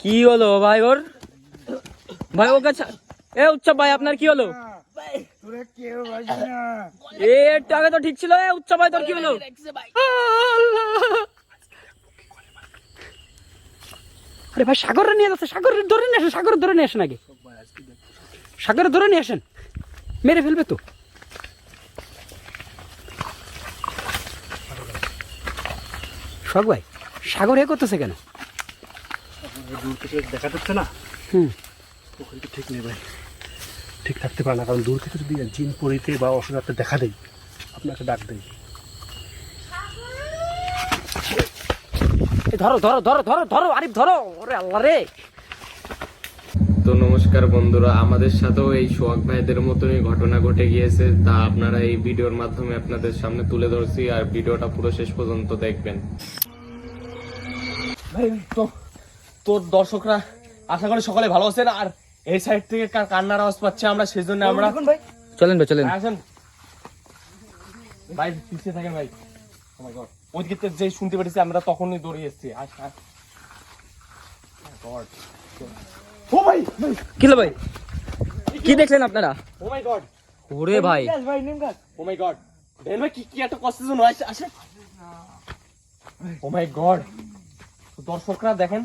কি হলো ভাই ওর? ভাই ওকে এ উৎসব ভাই আপনার কি হলো? একটু আগে তো ঠিক ছিল। উৎসব ভাই তোর কি হলো? আরে ভাই সাগরে নিয়ে যাচ্ছে, সাগরে ধরে নিয়ে আসেন, সাগরে ধরে নিয়ে আসেন, আগে সাগরে ধরে নিয়ে আসেন, মেরে ফেলবে তো। শখ ভাই সাগর এ করতেছে কেন? দূর থেকে দেখা যাচ্ছে না। ওখানে তো ঠিক নেই ভাই, ঠিক থাকতে পারে না, কারণ দূর থেকে যদি জিন পরিতে বা অসুবিধা দেখা দেয়, আপনাকে ডাক দেয়। ধরো ধরো ধরো ধরো ধরো আরিফ ধরো। ওরে আল্লাহ রে। তো নমস্কার বন্ধুরা, আমাদের সাথেও এই সোহাগ ভাইদের মতনই ঘটনা ঘটে গিয়েছে, তা আপনারা এই ভিডিওর মাধ্যমে আপনাদের সামনে তুলে ধরছি, আর ভিডিওটা পুরো শেষ পর্যন্ত দেখবেন। ভাই তো তোর দর্শকরা আশা করি সকলে ভালো আছেন, আর এই সাইড থেকে কান্নার আওয়াজ পাচ্ছে আমরা, সেই জন্য আমরা চলেন ভাই চলেন। আসেন ভাই, পিছিয়ে থাকেন ভাই। ও মাই গড, ওইদিকে যে শুনতে পেরেছি আমরা তখনই দৌড়ে এসেছি। ও ভাই কি হলো ভাই? কি দেখলেন আপনারা? ও মাই গড, ওরে ভাই ও মাই গড, দেন ভাই কি কি একটা কষ্ট জন্য আসে। ও মাই গড, দর্শকরা দেখেন।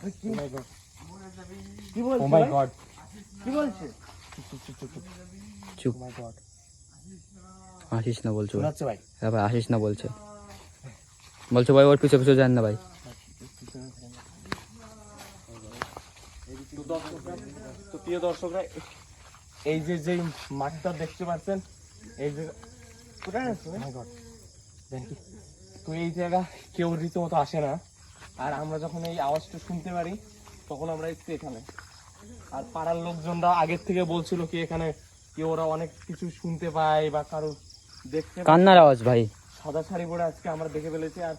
ও মাই গড, কি বলছে? ও মাই গড, কি বলছে? চুপ। ও মাই গড, আসিস না বলছো শোনাচ্ছে ভাই। হ্যাঁ ভাই, আসিস না বলছে ভাই, ওর পিছু পিছু যান না ভাই। তো প্রিয় দর্শকরা, এই যে যে মাঠটা দেখতে পাচ্ছেন, এই যে তো এই জায়গা কেউ রীতিমতো আসে না, আর আমরা যখন এই আওয়াজটা শুনতে পারি তখন আমরা একটু এখানে, আর পাড়ার লোকজনরা আগের থেকে বলছিল কি এখানে কি ওরা অনেক কিছু শুনতে পায় বা কারো দেখতে পায়। কান্নার আওয়াজ ভাই। সাদা শাড়ি পরে আজকে আমরা দেখে ফেলেছি, আর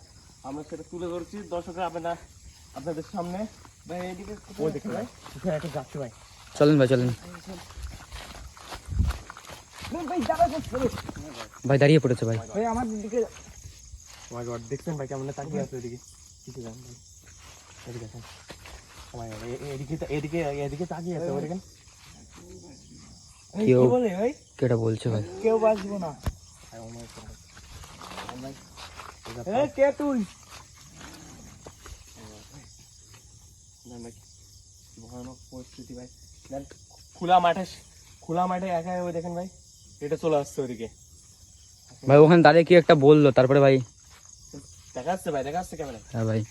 আমরা সেটা তুলে ধরছি দর্শকরা আপনাদের সামনে। ভাই এদিকে ওই দেখে ভাই, ওখানে একটা যাচ্ছে ভাই। চলেন ভাই চলেন ভাই, দাঁড়িয়ে পড়েছে ভাই। ভাই আমার দিকে, ও মাই গড, দেখছেন ভাই কেমন তাকিয়ে আছে ওইদিকে? কিছু জানেন ভাই, এদিকে দেখেন। ও মাই গড, এদিকে এদিকে তাকিয়ে আছে। ওই দেখেন কেউ বলে ভাই, কেটা বলছে ভাই। কেউ বাঁচবো না। ও মাই গড, এই কে তুই? ভয়ানক পরিস্থিতি ভাই। খোলা মাঠে একা ওই দেখেন ভাই, এটা চলে আসছে ওইদিকে ভাই ওখানে দাঁড়িয়ে কি একটা বললো, তারপরে ভাই দেখা যাচ্ছে ভাই, দেখা যাচ্ছে ক্যামেরা। হ্যাঁ ভাই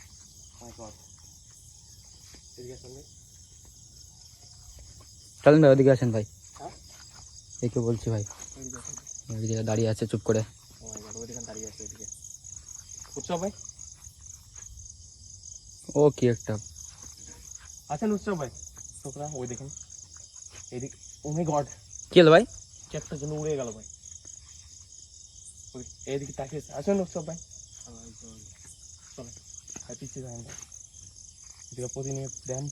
চলেন ভাই, ওদিকে আসেন ভাই। একে বলছি ভাই, ওইদিকে দাঁড়িয়ে আছে চুপ করে। উৎসব ভাই, ও কি একটা আছেন উৎসব ভাই? ছোকরা ওই দেখেন এদিকে। ও মাই গড, কি হলো ভাই? কি একটা জন্য উড়ে গেল ভাই। এইদিকে তাকিয়েছে। আসেন উৎসব ভাই, চলেন ভাই, পিছিয়ে যান ভাই, এদিকে প্রতিনিয়ত দেন।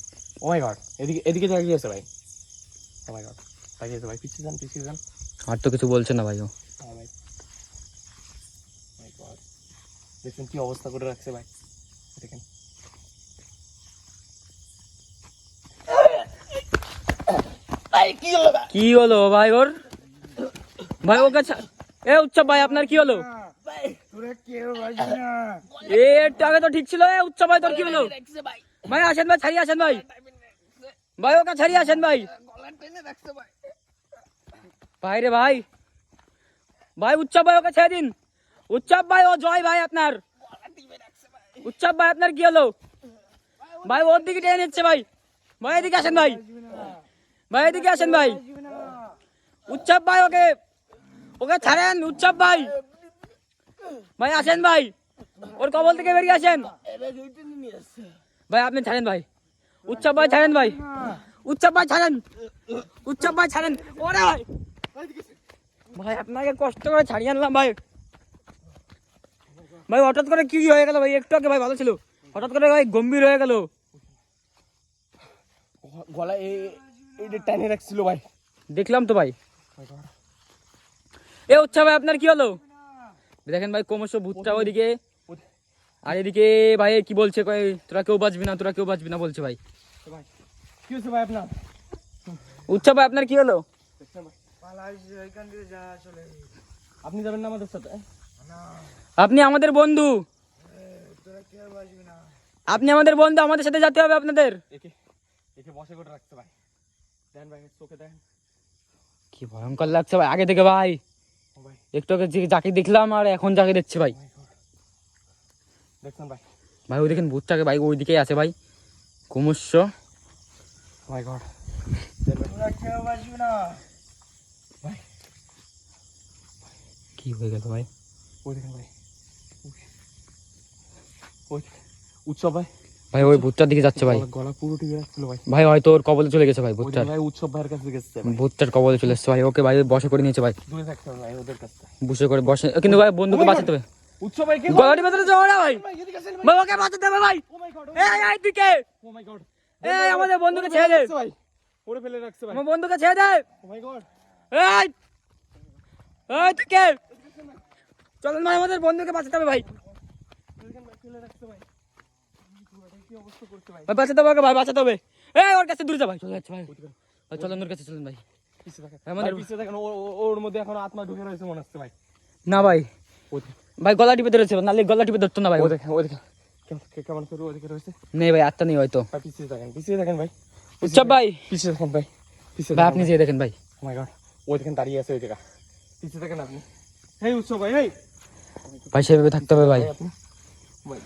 ও মাই গড, এদিকে তাকিয়েছে ভাই। ও মাই গড, তাকিয়েছে ভাই, পিছিয়ে যান। আর তো কিছু বলছে না ভাই ও। হ্যাঁ ভাই, মাই গড, দেখুন কি অবস্থা করে রাখছে ভাই, দেখেন। কি হলো ভাই ওর? ভাই ওকে এ উৎসব ভাই আপনার কি হলো? একটু আগে তো ঠিক ছিল। উৎসব ভাই তোর কি হলো? ভাই আসেন ভাই, ছাড়িয়ে আসেন ভাই, ভাই ওকে ছাড়িয়ে আসেন ভাই। ভাই রে ভাই, ভাই উৎসব ভাই ওকে ছেড়ে দিন। উৎসব ভাই, ও জয় ভাই আপনার। উৎসব ভাই আপনার কি হলো? ভাই ওর দিকে টেনে নিচ্ছে ভাই। ভাই এদিকে আসেন ভাই, ভাই এদিকে আসেন ভাই। উৎসব ভাই ওকে ছাড়েন। উৎসব ভাই, ভাই আসেন ভাই, ওর কবল থেকে বেরিয়ে আসেন ভাই। আপনি ছাড়েন ভাই, উৎসব ভাই ছাড়েন ভাই, উৎসব ভাই ছাড়েন, উৎসব ভাই ছাড়েন। ওরে ভাই, ভাই আপনাকে কষ্ট করে ছাড়িয়ে আনলাম ভাই। ভাই হঠাৎ করে কি হয়ে গেল ভাই? একটু আগে ভাই ভালো ছিল, হঠাৎ করে ভাই গম্ভীর হয়ে গেল। গলা এই টাইনে রাখছিল ভাই, দেখলাম তো ভাই। এ উৎসব ভাই আপনার কি হলো? দেখেন ভাই ক্রমশ ভূতটা ওইদিকে আর এদিকে ভাই কি বলছে, কয় তোরা কেউ বাঁচবি না, তোরা কেউ বাঁচবি না বলছে ভাই। তো ভাই কি হয়েছে ভাই আপনার? উৎসব ভাই আপনার কি হলো? দেখছেন ভাই, আপনি যাবেন না আমাদের সাথে? আপনি আমাদের বন্ধু, আপনি আমাদের বন্ধু, আমাদের সাথে যেতে হবে আপনাদের। একে একে বসে করে রাখতে ভাই, দেন ভাই চোখে দেন। কি ভয়ঙ্কর লাগছে ভাই আগে থেকে ভাই, ও ভাই একটু আগে যাকে দেখলাম আর এখন যাকে দেখছি ভাই। দেখছেন ভাই, ভাই ওই দেখেন ভূতটাকে ভাই, ওইদিকেই আছে ভাই ক্রমশ। মাই গড, ভাই কি হয়ে গেল ভাই? ওই দেখেন ভাই, ওই উৎসব ভাই, ভাই ওই ভূতটার দিকে যাচ্ছে ভাই। গলা পুরো টিকে যাচ্ছিল ভাই। ভাই হয়তো ওর কবলে চলে গেছে ভাই, ওই ভূতটার ভাই উৎসব ভাইয়ের কাছে গেছে ভাই, ভূতটার কবলে চলে এসছে ভাই। ওকে ভাই বসে করে নিয়েছে ভাই, দূরে থাকতে হবে ভাই ওদের কাছে। বসে করে বসে, কিন্তু ভাই বন্ধুকে বাঁচাতে হবে। উৎসব ভাই কে? গলাটি বেঁধে যাও না ভাই, ভাই এদিকে আসেন ভাই। ভাই ওকে বাঁচাতে হবে ভাই। ও মাই গড, এই দিকে, ও মাই গড, এই আমাদের বন্ধুকে ছেড়ে দে, ভাই ওরে ফেলে রাখছে ভাই। আমার বন্ধুকে ছেড়ে দে। ও মাই গড, এই দিকে চলেন ভাই, আমাদের বন্ধুকে বাঁচাতে হবে ভাই। দেখেন ভাই ফেলে রাখছে ভাই। কি অবস্থা করতে ভাই? ভাই বাঁচাতে হবে ওকে ভাই, বাঁচাতে হবে। এই ওর কাছে দূরে যা ভাই, চলে যাচ্ছে ভাই। ভাই চলেন ওর কাছে চলেন ভাই। পিছে দেখেন, আমাদের- ভাই পিছে দেখেন, ওর মধ্যে এখন আত্মা ঢুকে রয়েছে মনে হচ্ছে ভাই। না ভাই, ওই দেখেন, ভাই গলা টিপে ধরেছে, নালে গলা টিপে ধরতো না ভাই। ওই দেখেন, ওই দেখেন কেমন করে ওদিকে রয়েছে নেই ভাই, আত্মা নেই হয়তো। ভাই। পিছিয়ে দেখেন ভাই, উৎসব ভাই, পিছিয়ে দেখেন ভাই, পিছিয়ে ভাই আপনি যেয়ে দেখেন ভাই। ও মাই গড, ওই দেখেন দাঁড়িয়ে আছে ওই জায়গা, পিছিয়ে দেখেন আপনি। হেই উৎসব ভাই, হেই ভাই সেভাবে থাকতে হবে ভাই। আপনি ভাই